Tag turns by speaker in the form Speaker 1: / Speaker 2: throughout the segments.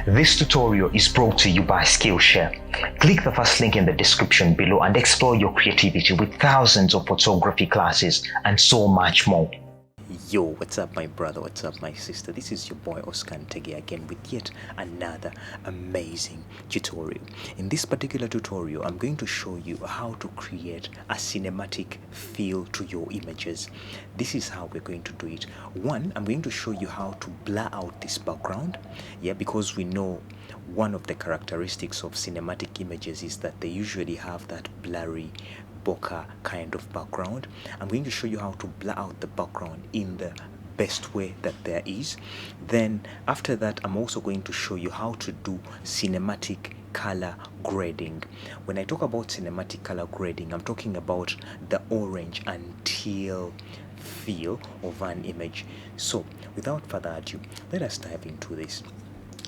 Speaker 1: This tutorial is brought to you by Skillshare. Click the first link in the description below and explore your creativity with thousands of photography classes and so much more.
Speaker 2: Yo, what's up my brother, what's up my sister? This is your boy Oscar Ntege again with yet another amazing tutorial. In this particular tutorial, I'm going to show you how to create a cinematic feel to your images. This is how we're going to do it. One, I'm going to show you how to blur out this background. Yeah, because we know one of the characteristics of cinematic images is that they usually have that blurry bokeh kind of background. I'm going to show you how to blur out the background in the best way that there is. Then after that, I'm also going to show you how to do cinematic color grading. When I talk about cinematic color grading, I'm talking about the orange and teal feel of an image. So without further ado, let us dive into this.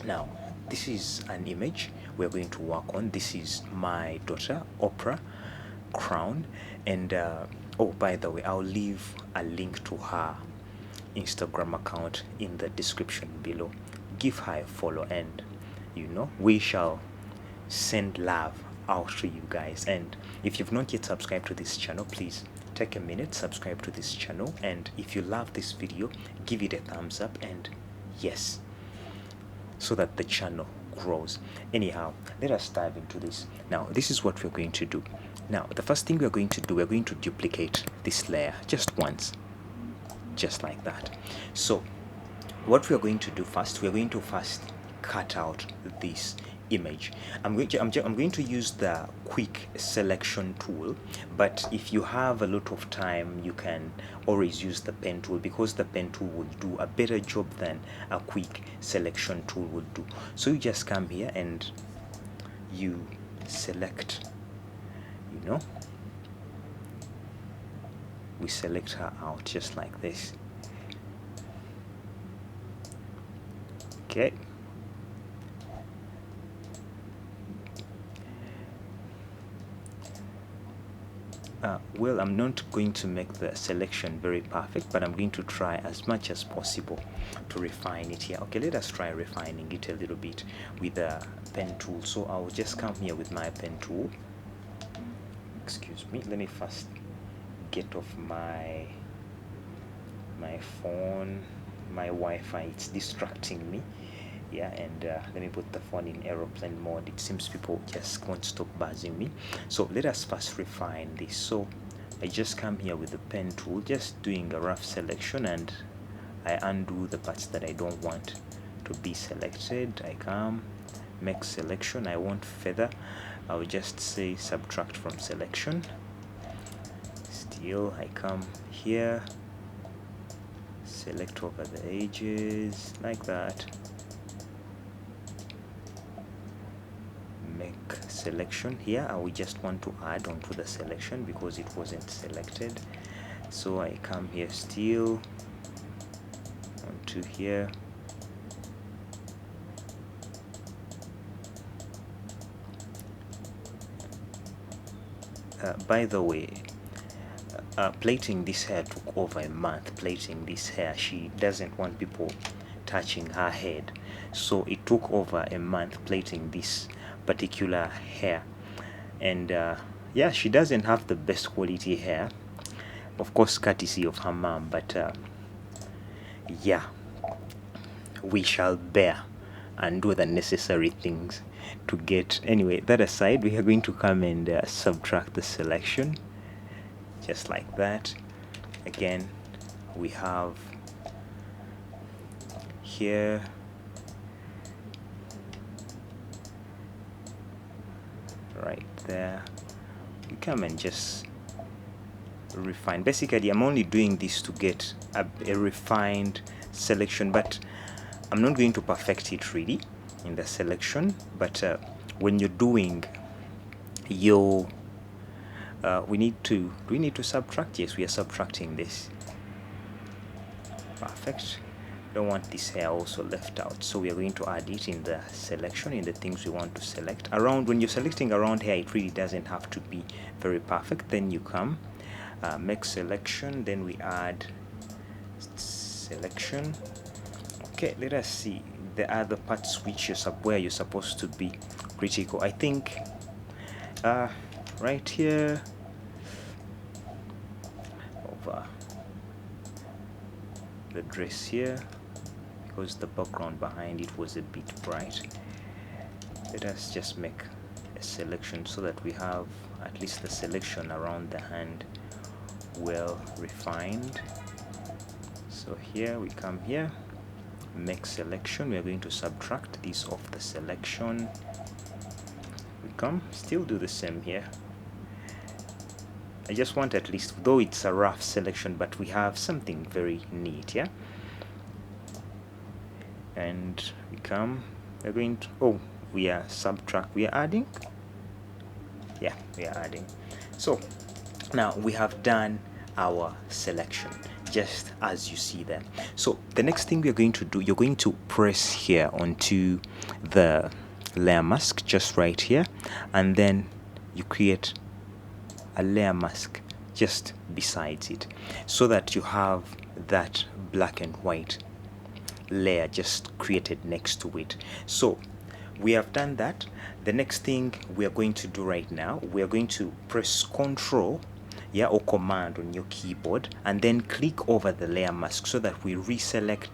Speaker 2: Now, this is an image we're going to work on. This is my daughter Oprah crown, and oh, by the way, I'll leave a link to her Instagram account in the description below. Give her a follow, and you know, we shall send love out to you guys. And if you've not yet subscribed to this channel, please take a minute, subscribe to this channel, and if you love this video, give it a thumbs up, and yes, so that the channel grows. Anyhow, let us dive into this. Now, this is what we're going to do. Now, the first thing we're going to do, we're going to duplicate this layer just once, just like that. So what we're going to do first, we're going to first cut out this image. I'm going to use the quick selection tool, but if you have a lot of time, you can always use the pen tool, because the pen tool will do a better job than a quick selection tool would do. So you just come here and you select, you know, we select her out just like this. Okay. Well, I'm not going to make the selection very perfect, but I'm going to try as much as possible to refine it here. Okay, let us try refining it a little bit with the pen tool. So I'll just come here with my pen tool. Excuse me, let me first get off my phone, my Wi-Fi, it's distracting me. Yeah, and let me put the phone in aeroplane mode. It seems people just won't stop buzzing me. So let us first refine this. So I just come here with the pen tool, just doing a rough selection, and I undo the parts that I don't want to be selected. I come, make selection. I want feather. I'll just say subtract from selection. Still, I come here, select over the edges like that. Make selection here. I will just want to add onto the selection because it wasn't selected. So I come here, still onto here, by the way, plating this hair took over a month. Plating this hair, she doesn't want people touching her head, so it took over a month plating this particular hair. And yeah, she doesn't have the best quality hair, of course courtesy of her mom, but yeah, we shall bear and do the necessary things to get. Anyway, that aside, we are going to come and subtract the selection just like that. Again, we have here right there, we come and just refine. Basically, I'm only doing this to get a refined selection, but I'm not going to perfect it really in the selection. But when you're doing your do we need to subtract? Yes, we are subtracting this. Perfect. Don't want this hair also left out, so we are going to add it in the selection, in the things we want to select. Around, when you're selecting around hair, it really doesn't have to be very perfect. Then you come, make selection, then we add selection. Okay, let us see. the other parts which where you're supposed to be critical. I think right here over the dress here, because the background behind it was a bit bright. Let us just make a selection so that we have at least the selection around the hand well refined. So here we come here, make selection. We are going to subtract this off the selection. We come, still do the same here. I just want, at least, though it's a rough selection, but we have something very neat, yeah. And we come, we're going to, we are adding, yeah, we are adding. So now we have done our selection just as you see there. So the next thing we're going to do, you're going to press here onto the layer mask just right here, and then you create a layer mask just besides it, so that you have that black and white layer just created next to it. So we have done that. The next thing we are going to do right now, we are going to press Control, yeah, or Command on your keyboard, and then click over the layer mask so that we remake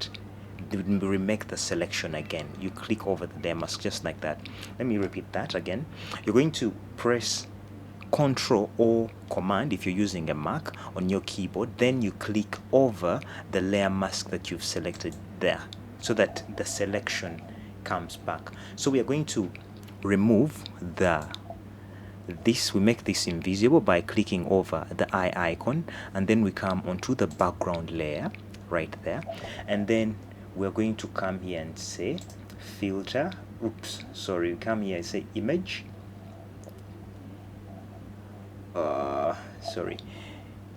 Speaker 2: the selection again. You click over the layer mask just like that. Let me repeat that again. You're going to press Control or Command if you're using a Mac on your keyboard, then you click over the layer mask that you've selected there so that the selection comes back. So we are going to remove we make this invisible by clicking over the eye icon, and then we come onto the background layer right there, and then we're going to come here and say filter, we come here and say image,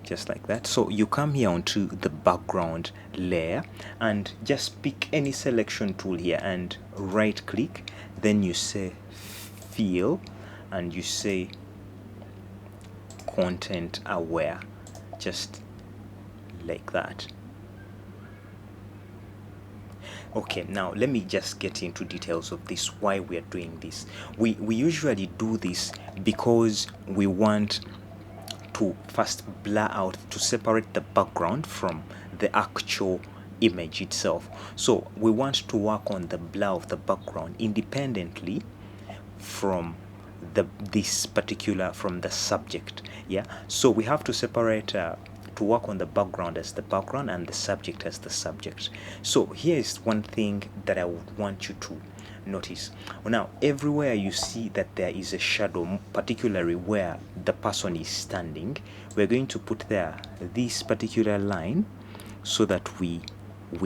Speaker 2: just like that. So you come here onto the background layer and just pick any selection tool here and right click, then you say fill and you say content aware, just like that. Okay, now let me just get into details of this, why we are doing this. We usually do this because we want to first blur out, to separate the background from the actual image itself. So we want to work on the blur of the background independently from from the subject, yeah. So we have to separate to work on the background as the background and the subject as the subject. So here is one thing that I would want you to notice. Now everywhere you see that there is a shadow, particularly where the person is standing, we're going to put there this particular line so that we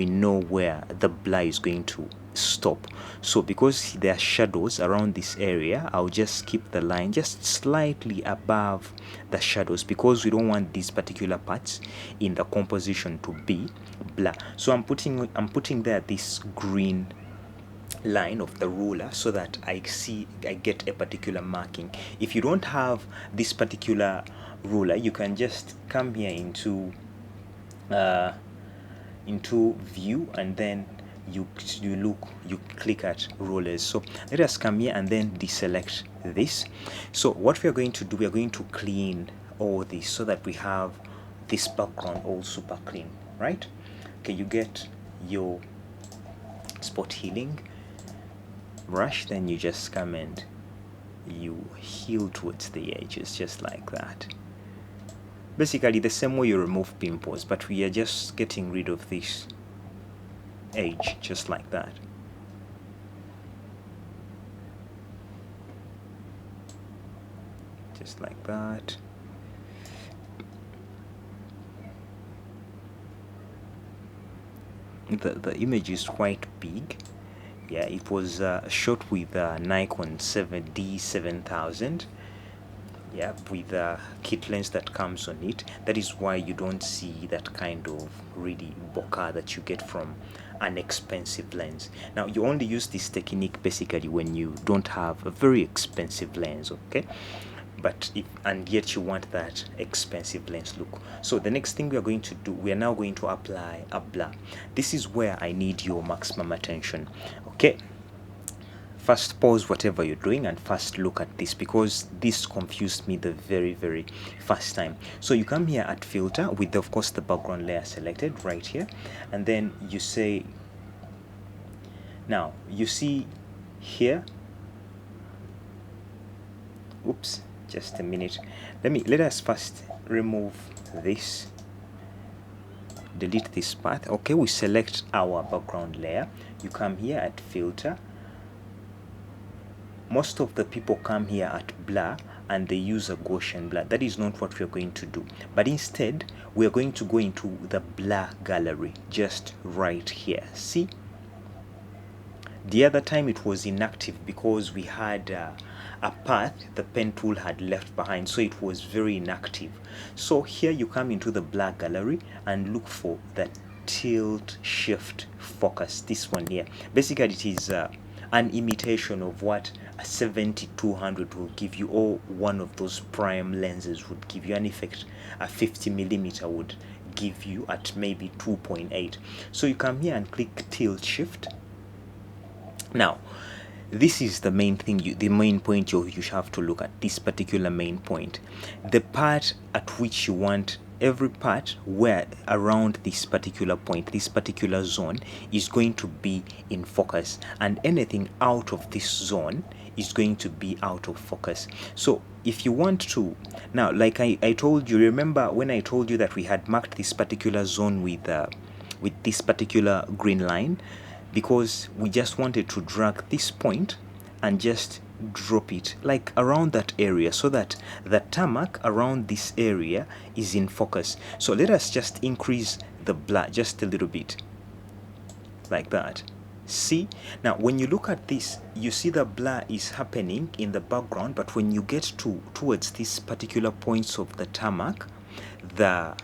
Speaker 2: know where the blur is going to stop. So because there are shadows around this area, I'll just keep the line just slightly above the shadows, because we don't want these particular parts in the composition to be blur. So I'm putting there this green line of the ruler so that I get a particular marking. If you don't have this particular ruler, you can just come here into view, and then you click at rulers. So let us come here and then deselect this. So what we are going to do, we are going to clean all this so that we have this background all super clean, right? Okay, you get your spot healing brush, then you just come and you heal towards the edges just like that. Basically the same way you remove pimples, but we are just getting rid of this edge just like that. Just like that. The image is quite big. Yeah, it was shot with Nikon D7000. Yeah, with the kit lens that comes on it. That is why you don't see that kind of really bokeh that you get from an expensive lens. Now you only use this technique basically when you don't have a very expensive lens, okay? and yet you want that expensive lens look. So the next thing we are going to do, we are now going to apply a blur. This is where I need your maximum attention. Okay, first pause whatever you're doing and first look at this, because this confused me the very first time. So you come here at filter with of course the background layer selected right here, and then you say, now you see here, oops, just a minute, let us first remove this, delete this path. Okay, we select our background layer, you come here at filter. Most of the people come here at blur and they use a Gaussian blur. That is not what we're going to do, but instead we're going to go into the blur gallery just right here. See, the other time it was inactive because we had a path the pen tool had left behind, so it was very inactive. So here you come into the blur gallery and look for the tilt shift focus, this one here. Basically it is an imitation of what a 70-200 will give you, or one of those prime lenses would give you. An effect a 50mm would give you at maybe 2.8. So you come here and click tilt shift. Now this is the main thing, the main point you have to look at, this particular main point, the part at which you want every part where around this particular point, this particular zone is going to be in focus, and anything out of this zone is going to be out of focus. So if you want to, now like I told you, remember when I told you that we had marked this particular zone with this particular green line, because we just wanted to drag this point and just drop it like around that area, so that the tarmac around this area is in focus. So let us just increase the blur just a little bit, like that. See, now when you look at this, you see the blur is happening in the background, but when you get towards these particular points of the tarmac, the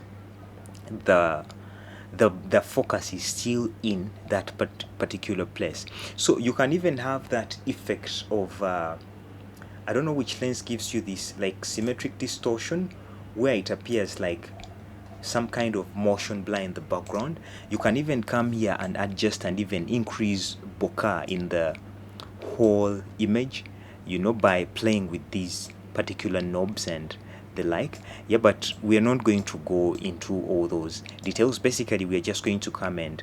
Speaker 2: focus is still in that particular place. So you can even have that effect of I don't know which lens gives you this, like symmetric distortion, where it appears like some kind of motion blur in the background. You can even come here and adjust and even increase bokeh in the whole image, you know, by playing with these particular knobs and the like. Yeah, but we are not going to go into all those details. Basically we are just going to come and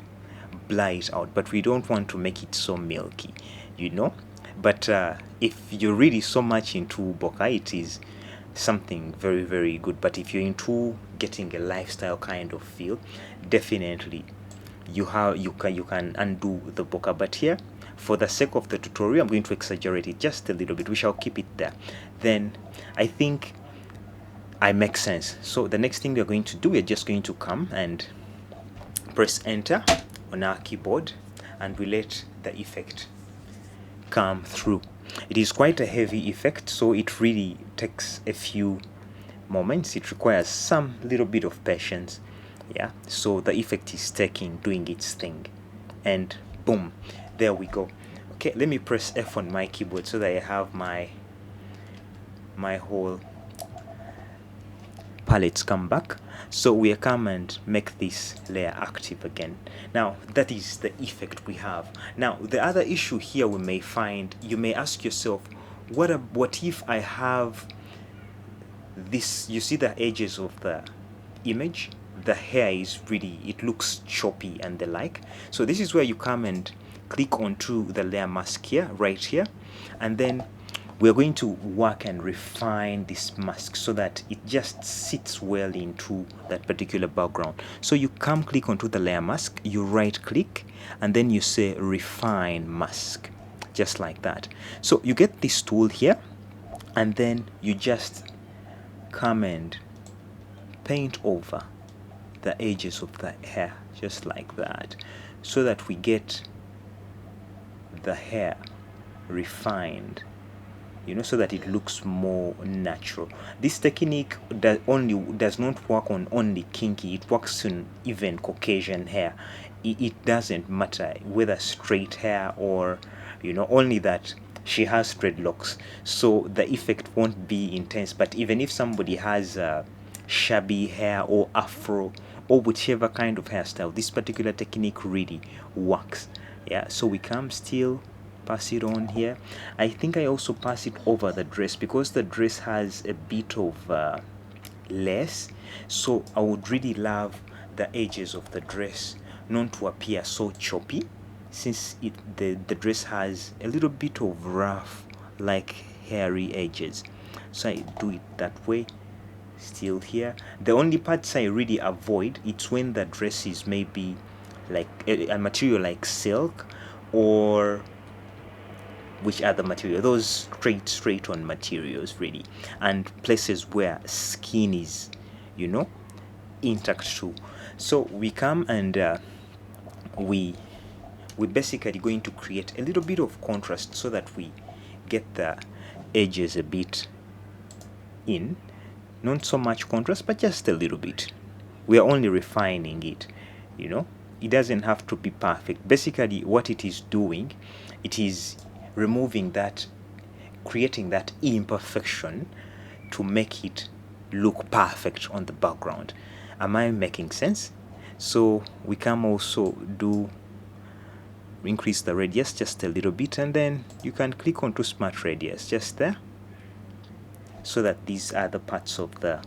Speaker 2: blur it out, but we don't want to make it so milky, you know. But if you're really so much into bokeh, it is something very good. But if you're into getting a lifestyle kind of feel, definitely you can undo the bokeh. But here, for the sake of the tutorial, I'm going to exaggerate it just a little bit. We shall keep it there. Then I think I make sense. So the next thing we're going to do, we're just going to come and press enter on our keyboard, and we let the effect come through. It is quite a heavy effect, so it really takes a few moments. It requires some little bit of patience. Yeah, so the effect is doing its thing, and boom, there we go. Okay, let me press F on my keyboard so that I have my whole palettes come back. So we come and make this layer active again. Now that is the effect we have. Now the other issue here we may find, you may ask yourself, what if I have this, you see the edges of the image, the hair is really, it looks choppy and the like. So this is where you come and click onto the layer mask here, right here, and then we're going to work and refine this mask so that it just sits well into that particular background. So you come click onto the layer mask, you right click, and then you say refine mask, just like that. So you get this tool here, and then you just come and paint over the edges of the hair, just like that, so that we get the hair refined, you know, so that it looks more natural. This technique does not work on only kinky, it works on even Caucasian hair. It doesn't matter whether straight hair or, you know, only that she has dreadlocks, so the effect won't be intense. But even if somebody has shabby hair or afro or whichever kind of hairstyle, this particular technique really works. Yeah, so we come still, pass it on here. I think I also pass it over the dress because the dress has a bit of lace, so I would really love the edges of the dress not to appear so choppy, since the dress has a little bit of rough, like hairy edges. So I do it that way. Still here, the only parts I really avoid, it's when the dress is maybe like a material like silk, or which other material, those straight on materials really, and places where skin is, you know, intact too. So we come and we basically going to create a little bit of contrast so that we get the edges a bit in, not so much contrast but just a little bit. We are only refining it, you know. It doesn't have to be perfect. Basically what it is doing, it is removing that, creating that imperfection to make it look perfect on the background. Am I making sense? So we can also do increase the radius just a little bit, and then you can click on to smart radius just there, so that these are the parts of the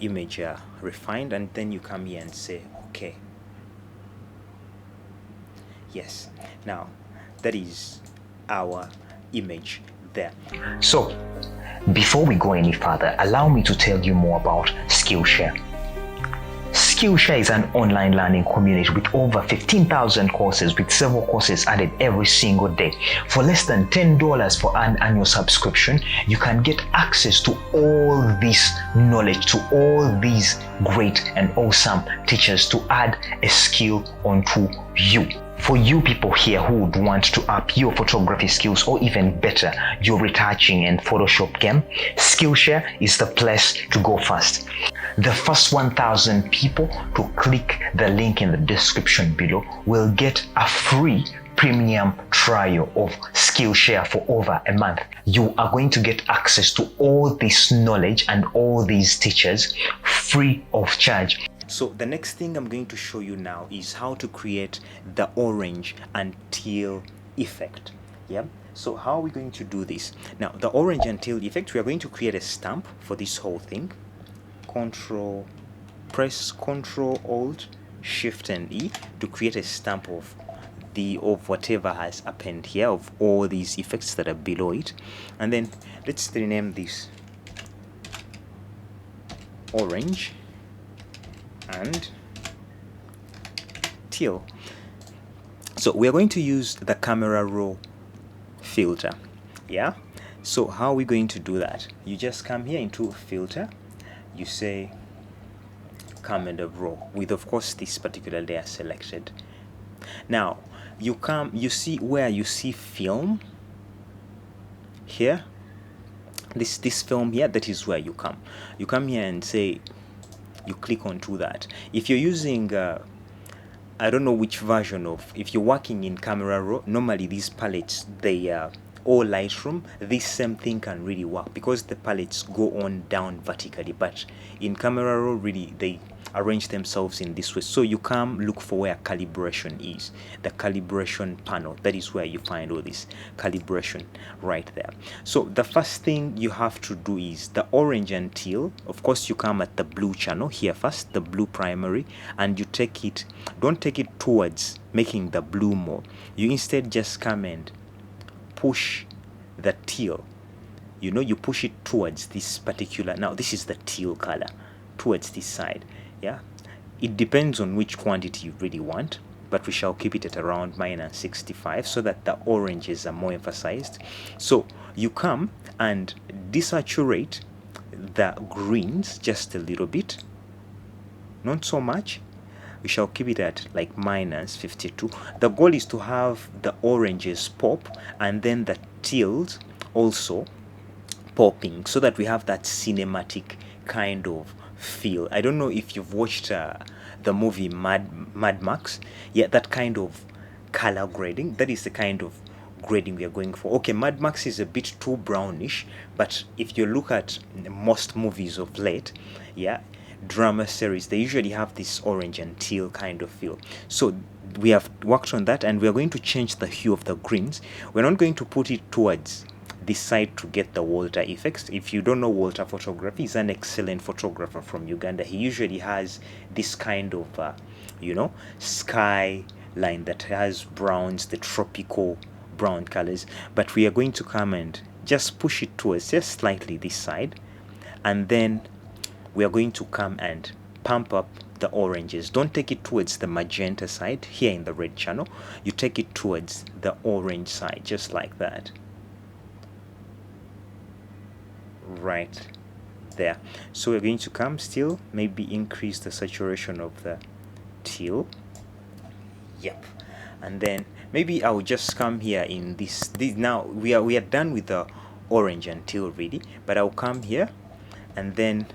Speaker 2: image are refined, and then you come here and say okay. Yes, now that is our image there.
Speaker 1: So, before we go any further, allow me to tell you more about Skillshare. Skillshare is an online learning community with over 15,000 courses, with several courses added every single day. For less than $10 for an annual subscription, you can get access to all this knowledge, to all these great and awesome teachers to add a skill onto you. For you people here who would want to up your photography skills, or even better, your retouching and Photoshop game, Skillshare is the place to go first. The first 1,000 people to click the link in the description below will get a free premium trial of Skillshare for over a month. You are going to get access to all this knowledge and all these teachers free of charge.
Speaker 2: So the next thing I'm going to show you now is how to create the orange and teal effect. Yeah. So how are we going to do this? Now, the orange and teal effect, we are going to create a stamp for this whole thing. Press Ctrl Alt Shift and E to create a stamp of whatever has happened here, of all these effects that are below it. And then let's rename this orange and teal. So we are going to use the camera raw filter. Yeah, so how are we going to do that? You just come here into filter, you say camera raw, with of course this particular layer selected. Now you see where you see film here, this film here, that is where you come here and say, you click onto that. If you're using I don't know which version of, if you're working in Camera Raw, normally these palettes, they are all Lightroom, this same thing can really work because the palettes go on down vertically, but in Camera Raw really they arrange themselves in this way. So you come look for where calibration is, the calibration panel, that is where you find all this calibration right there. So the first thing you have to do is the orange and teal. Of course you come at the blue channel here first, the blue primary, and you take it, don't take it towards making the blue more, you instead just come and push the teal, you know, you push it towards this particular, now this is the teal color, towards this side. Yeah, it depends on which quantity you really want, but we shall keep it at around -65 so that the oranges are more emphasized. So you come and desaturate the greens just a little bit, not so much. We shall keep it at like -52. The goal is to have the oranges pop and then the teals also popping, so that we have that cinematic kind of feel. I don't know if you've watched the movie Mad Max. Yeah, that kind of color grading. That is the kind of grading we are going for. Okay, Mad Max is a bit too brownish, but if you look at most movies of late, yeah, drama series, they usually have this orange and teal kind of feel. So we have worked on that, and we are going to change the hue of the greens. We're not going to put it towards this side to get the Walter effects. If you don't know Walter photography, he's an excellent photographer from Uganda. He usually has this kind of sky line that has browns, the tropical brown colors. But we are going to come and just push it towards just slightly this side, and then we are going to come and pump up the oranges. Don't take it towards the magenta side here in the red channel. You take it towards the orange side, just like that. Right there. So we're going to come still, maybe increase the saturation of the teal. Yep. And then maybe I'll just come here in this now we are done with the orange and teal already, but I'll come here and then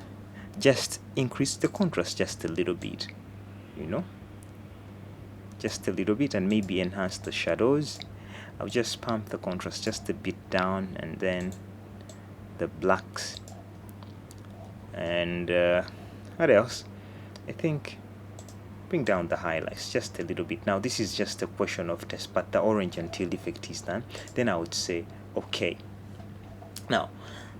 Speaker 2: just increase the contrast just a little bit, just a little bit, and maybe enhance the shadows. I'll just pump the contrast just a bit down, and then the blacks, and what else? I think bring down the highlights just a little bit. Now this is just a question of test, but the orange and teal effect is done. Then I would say okay. Now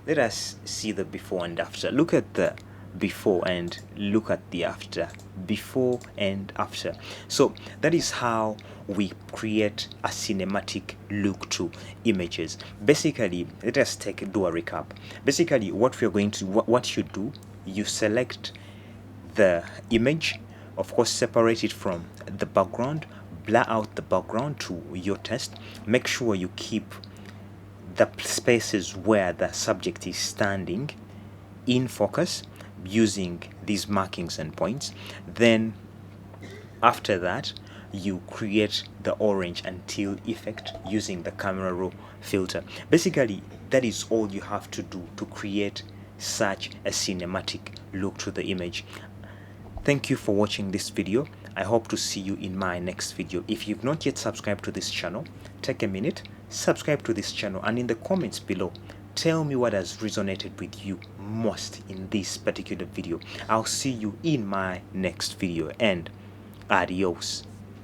Speaker 2: let us see the before and after. Look at the before and look at the after. Before and after. So that is how we create a cinematic look to images. Basically, let us do a recap. Basically, what we're going to what you do, you select the image, of course separate it from the background, blur out the background to your taste. Make sure you keep the spaces where the subject is standing in focus using these markings and points. Then after that, you create the orange and teal effect using the camera raw filter. Basically, that is all you have to do to create such a cinematic look to the image. Thank you for watching this video. I hope to see you in my next video. If you've not yet subscribed to this channel, take a minute, subscribe to this channel, and in the comments below, tell me what has resonated with you most in this particular video. I'll see you in my next video, and adios.